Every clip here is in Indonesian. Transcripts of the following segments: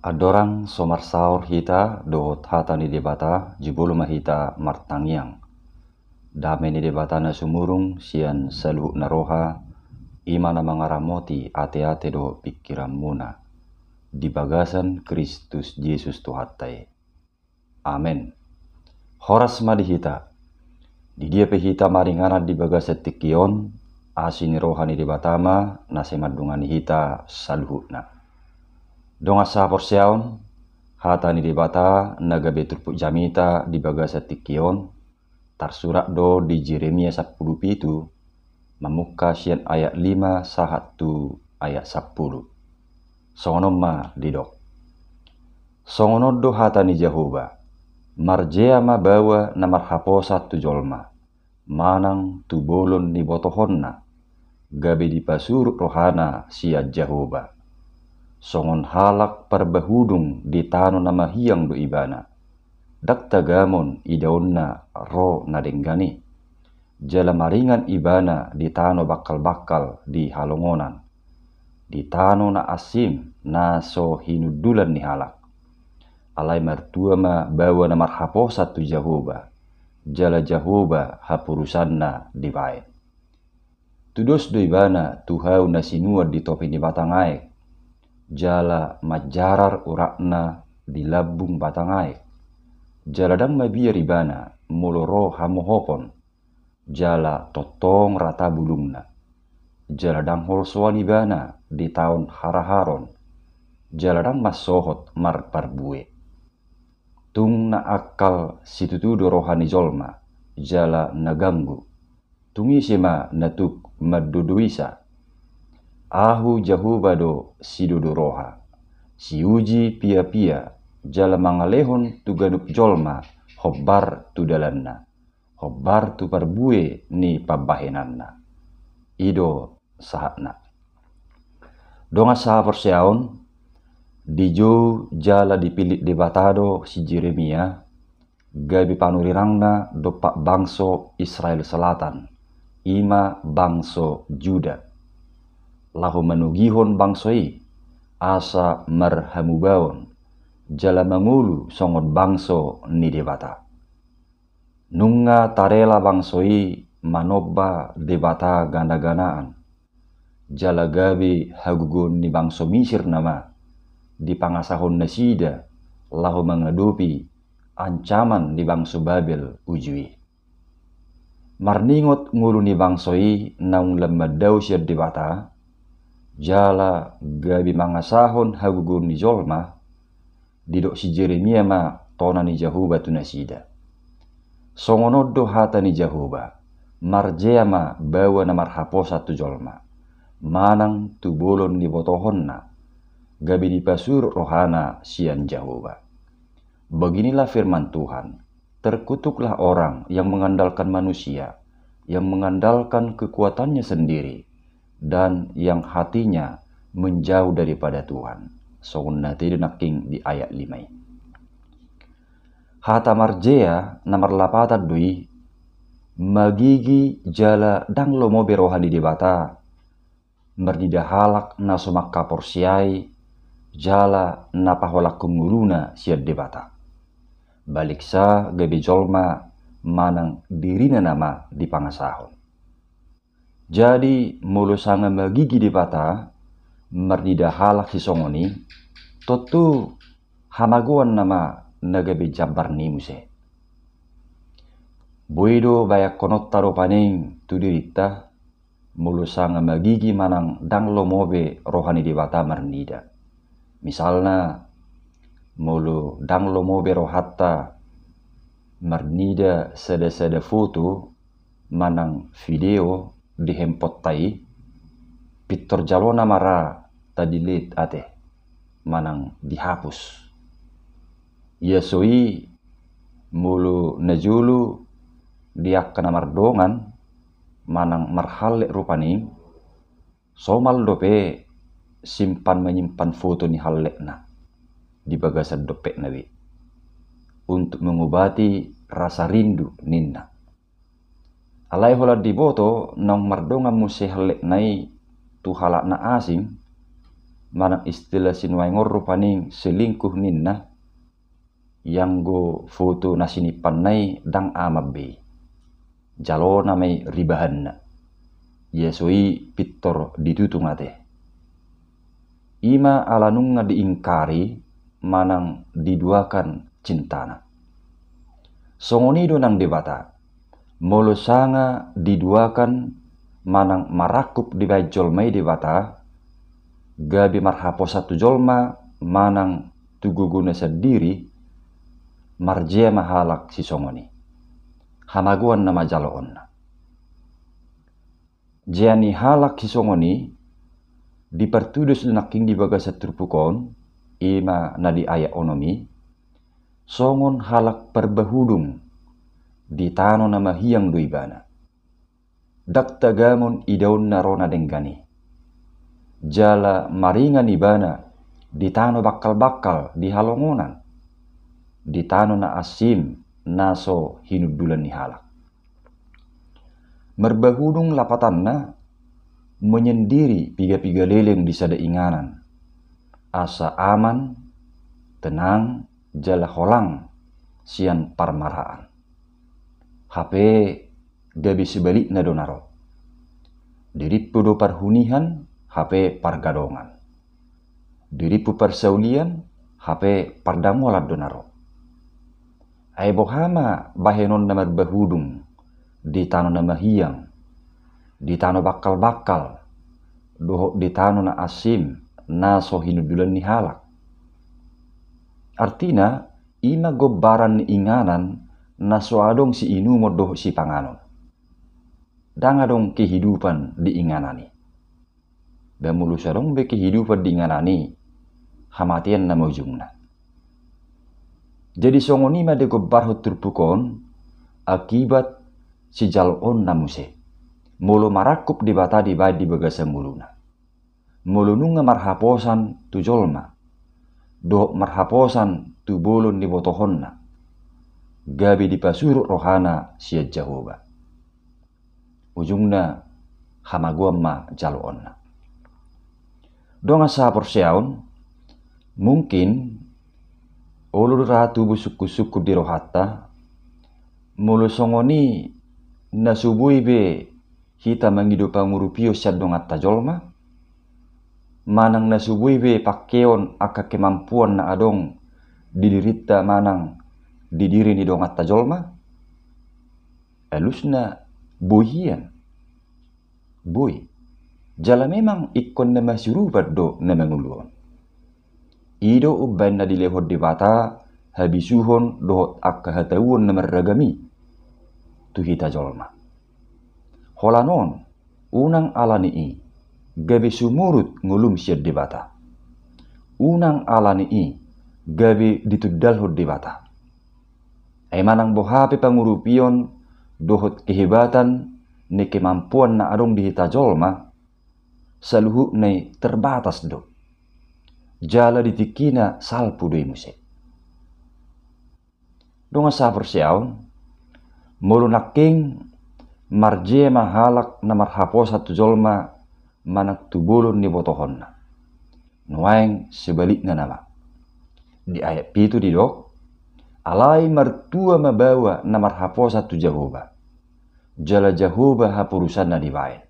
Adorang somar saur hita dot hata ni debata jibulu mahita martangiang. Dame ni debata na sumurung sian seluhuk naroha imana mangaramoti ate-ate do pikiran muna. Di bagasan Kristus Yesus Tuhatai. Amen. Horas madi hita. Di dia pehita maringana di bagasa tikion asini rohani debatama nasemadungani hita saluhukna. Donga sapor siaon hata ni debata naga beturpuk jamita di bagasa tikion tarsurat do di Jeremia 10 pitu mamuka sian ayat 5 sahat tu ayat 10. Songono ma didok. Songono do hata ni Jehovah marjea ma bawa na marhaposa tu jolma manang tu bolon ni botohonna gabe di pasuruk rohana sia Jehovah. Songon halak perbahudung di tano nama hiang do ibana. Dak tagamon idaonna ro nadenggani. Jala maringan ibana di tano bakal-bakal di halongonan. Di tano na asim na so hinudulan ni halak. Alai mertua ma bawa na marhaposa tu Jehovah. Jala Jehovah hapurusanna di bae. Tudos do ibana tuhau na sinua di topi ni batangai. Jala majarar urakna di labung batangai. Jala dang mabiar ibana muloro hamohopon. Jala totong rata bulungna. Jala dang holsoan ibana di tahun haraharon. Jala dang masohot mar parbue. Tung na akal situtudo rohani jolma. Jala naganggu. Tungi sema natuk maduduisa. Ahu Jehovah do sidodo roha. Si uji pia-pia jala mangalehon tu gadup jolma hobbar tu dalanna. Hobbar tu parbue ni pabahenanna. Ido sahatna. Donga sahapor seaon dijo jala dipilih debatado si Jeremia gabi panurirangna dopak bangso Israel Selatan. Ima bangso Juda. Lahu menugihon bangsoi asa marhamubaon jala mangulu songot bangso ni debata. Nunga tarela bangsoi manobba debata ganda-ganaan. Jala gabi hagugon ni bangso Misir nama di pangasahon nasida lahu mengadopi ancaman di bangso Babel ujui. Marningot ngulu ni bangsoi naung lemadaw siya debata. Jala gabi mangasahon hagugun ni jolma didok si Jeremia ma tona ni Jehovah tu nasida. Songonodo hata ni Jehovah marjea ma bawa na marhaposa tu jolma manang tu bolon ni botohonna gabi di pasur rohana sian Jehovah. Beginilah firman Tuhan, terkutuklah orang yang mengandalkan manusia, yang mengandalkan kekuatannya sendiri, dan yang hatinya menjauh daripada Tuhan. Sogonna tidi naking di ayat 5. Hata marjea namar lapata dui magigi jala dang lomo berohani debata merdida halak na somak kaporsiai jala na paholak kumuluna siad debata. Balik sa gabi jolma manang dirina nama di pangasahon. Jadi mulu sanga magigi debata merdida halak si songoni totu hamaguan nama nagabe jabar ni muse. Boido bayak konot taro paning tu dirita mulu sanga magigi manang dang lomobe rohani debata mernida. Misalna mulu dang lomobe rohatta mernida sada-sada foto manang video di handphone tai pitor jalona mara tadilit ate manang dihapus. Ya soi mulu najulu dia kena mardongan manang marhalek rupani somal dope simpan menyimpan foto ni halekna di bagasan dopek nabi untuk mengobati rasa rindu ninna. Alai hola di boto nang mardongan musih halek nai tu halak na asing manang istilah sinuaingor rupaning selingkuh ninna yang go foto nasini panai dang amabbe jalo namai ribahanna yesoi pittor ditutung ate ima alanunga diingkari manang diduakan cintana songonido nang debata molo sanga diduakan manang marakup di bajol mai debata gabi marhapo satu jolma manang tuguguna sendiri marjea mahalak si songoni hamaguan nama jaloon jeani halak si songoni dipertudus naking di baga saturpukon ima nadi ayak onomi songon halak perbahudung di tano nama hiang duibana dak tagamon idaun narona denggani jala maringan ibana di tano bakal-bakal di halongonan di tano na asim naso hinudulan ni halak merbahudung lapatanna menyendiri piga-piga leleng di sada inganan asa aman tenang jala holang sian parmaraan HP gabi sebalik na donaro diripu do parhunihan HP pargadongan diripu persaulian HP pardamolat donaro ay bohama bahenon na merbahudung di tano na mahiyang di tano bakal-bakal doho di tano na asim naso hinudulan ni halak artina ima gobaran ni inganan na soadong si inumo doho si panganon dangadong kehidupan di inganani dan mulu sadong be kehidupan di inganani hamatian na maujungna jadi songoni ma de gobar turpukon akibat si jalon namuse mulu marakup di bata di bayi di bagasa muluna mulu nunga marhaposan tu jolma do marhaposan tu bolon di botohonna gabi di pasuruk rohana sia Jehovah ujungna hamaguamma jalonna donga sa porsiaun mungkin ulur ratu busuku-suku di rohata mulu songoni nasubui be hita mangidupang murupio syadong atta jolma manang nasubui be pakeon aka kemampuan na adong didirita manang didiri ni dong atta jolma elusna bohian boy jala memang ikon na masurubat do na manguluan ido uban na dilehod di bata habisuhon dohot akka hatawon na marragami tu hita jolma holanon unang alani gabi sumurut ngulum siya di bata unang alani gabi ditudalhod di bata ay manang bohape pangurupion dohot kehebatan ni kemampuan na adong di hita jolma saluhu na terbatas do jala ditikina salpu doi muse donga sa persiaun mulu naking marje mahalak na marhapos satu jolma manak tubulun ni botohonna nuaing sebalik na nama di ayat pitu di dok alai martua mabawa na marhapos satu Jehovah jala Jehovah hapurusan na dibain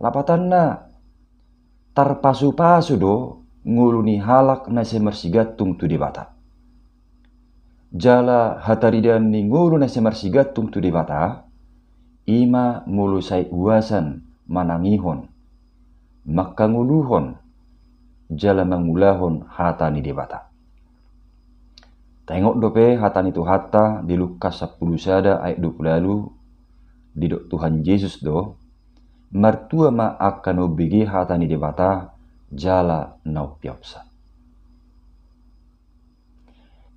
lapatan na tarpasu-pasu do nguluni halak na semersigatung tu di bata jala hataridan ni ngulu na semersigatung tu di bata ima mulu sai uasan manangihon maka nguluhon jala mangulahon hata ni di bata tengok dope hata ni tu hata di Lukas 10 sada ayat 20 lalu di dok Tuhan Yesus do martua ma akan ubigi hata ni di bata jala nau piapsa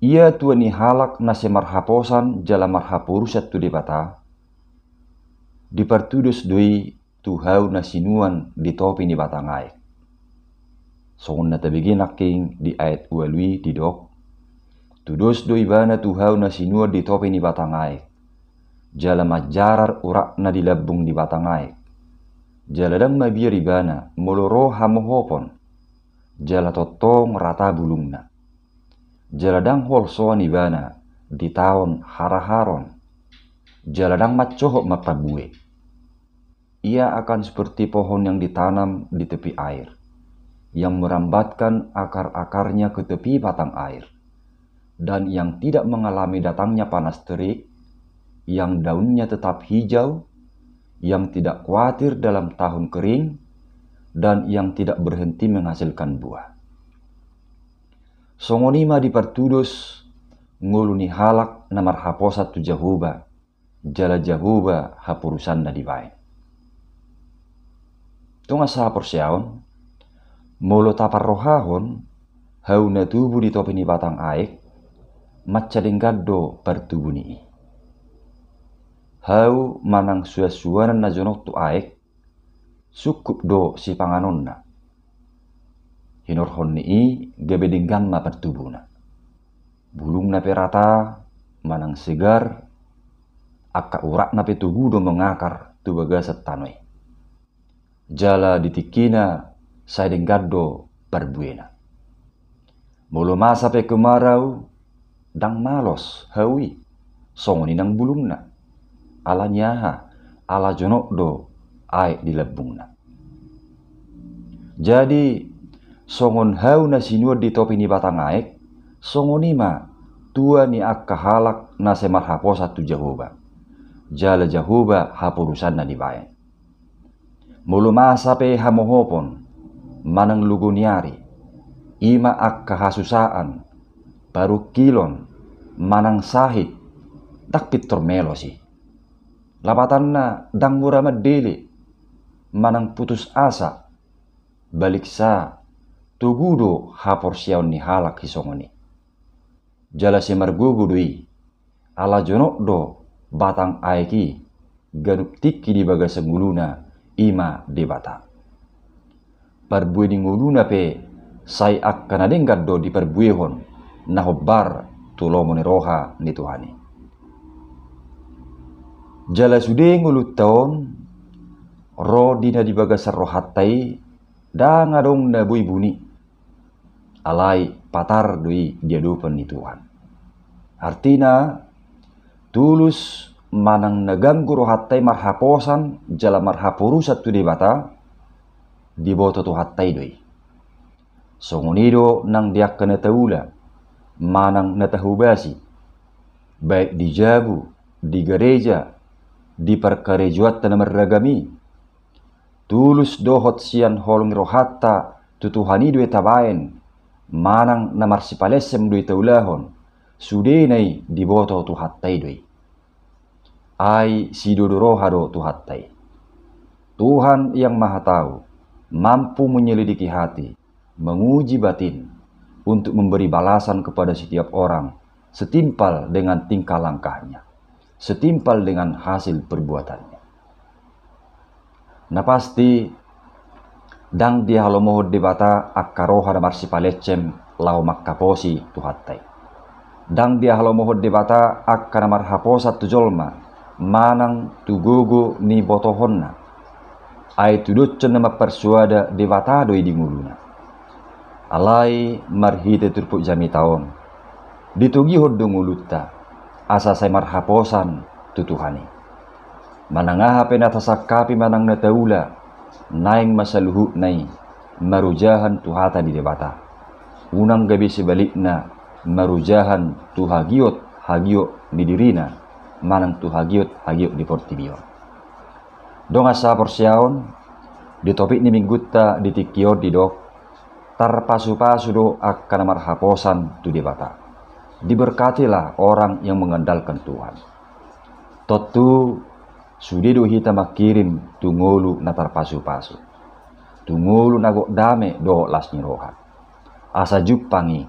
ia tua ni halak na semarhaposan jala marhapurusat tu di bata dipertudus doi tuhau na sinuan di topi ni batangai songon na tabigi naking di ayat ualui di dok tudus doi bana tuhau na sinuan di topi ni batangai jala majarar urak na dilabung di batangai jaladang mabiyari bana moloro hamohopon jala totong rata bulungna. Jaladang hol soan ibana di tahun haraharon. Jaladang macohok mapabue. Ia akan seperti pohon yang ditanam di tepi air, yang merambatkan akar-akarnya ke tepi batang air, dan yang tidak mengalami datangnya panas terik, yang daunnya tetap hijau, yang tidak khawatir dalam tahun kering, dan yang tidak berhenti menghasilkan buah. Songonima dipertudus nguluni halak namar haposa tu Jahuba, jala Jahuba hapurusan na dibain. Tunga sa porsiaon, molo tapar rohahon, hau na tubu di topi ni batang aik, macadenggaddo pertubu ni. Hau manang sua-suanan na jonok tu aik, sukup do si panganon na. Hinorhon ni gebedenggan ma pertubu na. Bulung na perata, manang segar, akka urak na petubu do mengakar tu bagasat tanoi. Jala ditikina saya denggaddo berbuena. Molo masa pe kemarau, dang malos hawi, songoni nang bulungna. Ala nyaha, ala jonok do ai di lebungna. Jadi, songon hau na sinuar di topi ni batang aek, songoni ma tua ni akka halak na semar haposa tu Jahuba. Jala Jahuba hapurusan na dibayan. Mulu masa pe hamohopon, manang luguniari, ima akka hasusaan, baru kilon, manang sahid, tak pitor melo si. Lapatan na dang mura madeli, manang putus asa, balik sa, tugudo hapor siyaw ni halak hisongoni. Jala si margugudui, ala jonok do batang aeki, ganup tiki di baga semuluna, ima debata. Perbue di nguluna pe sai akkana denggaddo di perbuehon nahobbar tulomo ni roha ni Tuhani. Jala sude ngulut taon ro dina di bagasar rohatai dang adong na bui buni alai patar dui diadupan ni Tuhan. Artina tulus manang naganggu rohatai marhaposan jala marhapurusat tu debata di boto tu hatai doi. Songonido nang diak kena taula manang natahubasi baik di jabu, di gereja, di perkarejuat dan meragami. Tulus dohot sian holong rohatta tutuhani doi tabaen manang namarsipalesem doi taulahon sudenai di boto tu hatai doi. Ai si dodorohado tuhattai. Tuhan yang maha tahu, mampu menyelidiki hati, menguji batin, untuk memberi balasan kepada setiap orang, setimpal dengan tingkah langkahnya, setimpal dengan hasil perbuatannya. Nah pasti, dang dia halomohod debata akkaroha da marsipalecem lau makkaposi tuhattai. Dang dia halomohod debata akkana marhaposa tu jolma, manang tugogo ni botohonna ai tudocen nama persuada devatado di nguluna alai marhite turpuk jami taon ditugi hoddo ngulutta asa sai marhaposan tutuhani manangaha penatasakapi manang nataula naing masaluhu nai marujahan tuhata di debata unang gabi sebalikna marujahan tuhagiot hagio di dirina manang tu hagiot di portibio. Dong asa porsiaon di topik ni minggutta di tikior di dok tarpasu-pasu do akan marhaposan tu debata. Diberkatilah orang yang mengandalkan Tuhan. Totu sudido hita makirim tungolu na tarpasu-pasu. Tungolu nagok dame do lasni roha. Asa jupangi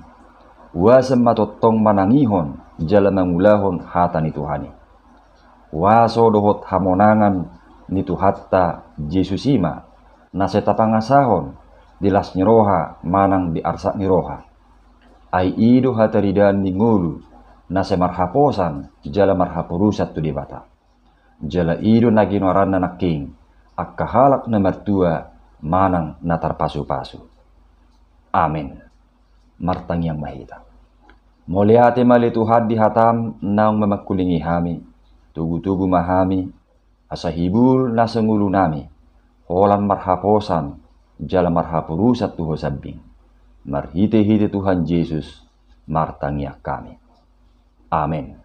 wasem matotong manangihon jala mangulahon hatani Tuhani. Waso dohot hamonangan nitu hatta Jesusima naseta pangasahon dilas niroha manang di arsak niroha. Ai ido hataridan ningulu nase marhaposan jala marhapurusat tu debata. Jala ido naginoranna naking akka halak na mertua manang natar pasu-pasu. Amin. Martang yang mahita. Moliate mali Tuhan di hatam naung memakulingi hami. Tugu-tugu mahami. Asa hibul na sengulu nami. Holan marhaposan. Jala marhapurusat tuho sabing. Marhite-hite Tuhan Yesus. Martangia kami. Amin.